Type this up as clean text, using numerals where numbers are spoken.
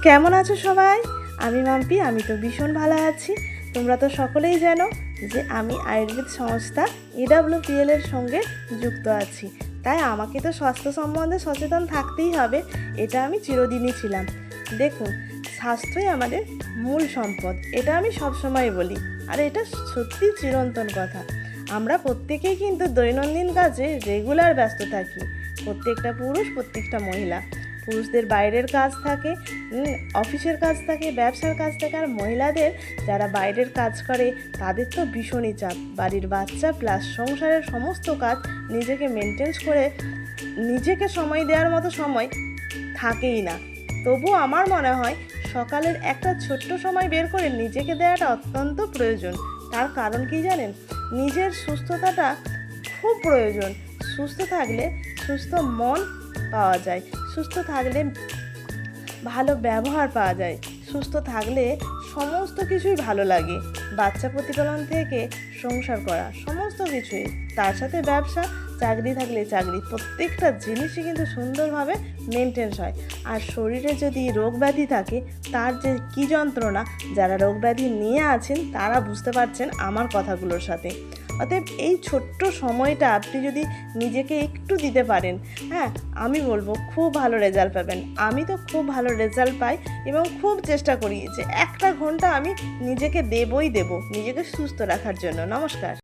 কেমন আছো সবাই? আমি মাম্পি। আমি তো ভীষণ ভালো আছি। তোমরা তো সকলেই জানো যে আমি আয়ুর্বেদ সংস্থা EWPL এর সঙ্গে যুক্ত আছি, তাই আমাকে তো স্বাস্থ্য সম্বন্ধে সচেতন থাকতেই হবে। এটা আমি চিরদিনই ছিলাম। দেখুন, স্বাস্থ্যই আমাদের মূল সম্পদ, এটা আমি সবসময় বলি, আর এটা সত্যি চিরন্তন কথা। আমরা প্রত্যেকেই কিন্তু দৈনন্দিন কাজে রেগুলার ব্যস্ত থাকি। প্রত্যেকটা পুরুষ, প্রত্যেকটা মহিলা। পুরুষদের বাইরের কাজ থাকে, অফিসের কাজ থাকে, ব্যবসার কাজ থাকে, আর মহিলাদের যারা বাইরের কাজ করে তাদের তো ভীষণই চাপ। বাড়ির বাচ্চা প্লাস সংসারের সমস্ত কাজ নিজেকে মেনটেন্স করে নিজেকে সময় দেওয়ার মতো সময় থাকেই না। তবু আমার মনে হয় সকালের একটা ছোট্ট সময় বের করে নিজেকে দেওয়াটা অত্যন্ত প্রয়োজন। তার কারণ কি জানেন? নিজের সুস্থতাটা খুব প্রয়োজন। সুস্থ থাকলে সুস্থ মন পাওয়া যায়, সুস্থ থাকলে ভালো ব্যবহার পাওয়া যায়, সুস্থ থাকলে সমস্ত কিছুই ভালো লাগে। বাচ্চা প্রতিপালন থেকে সংসার করা সমস্ত কিছুই, তার সাথে ব্যবসা, চাকরি থাকলে চাকরি, প্রত্যেকটা জিনিসই কিন্তু সুন্দরভাবে মেনটেন্স হয়। আর শরীরে যদি রোগ ব্যাধি থাকে তার যে কী যন্ত্রণা, যারা রোগ ব্যাধি নিয়ে আছেন তারা বুঝতে পারছেন আমার কথাগুলোর সাথে। অতএব এই ছোট্ট সময়টা আপনি যদি নিজেকে একটু দিতে পারেন, হ্যাঁ, আমি বলবো খুব ভালো রেজাল্ট পাবেন। আমি তো খুব ভালো রেজাল্ট পাই এবং খুব চেষ্টা করি যে একটা ঘন্টা আমি নিজেকে দেবই দেব নিজেকে সুস্থ রাখার জন্য। নমস্কার।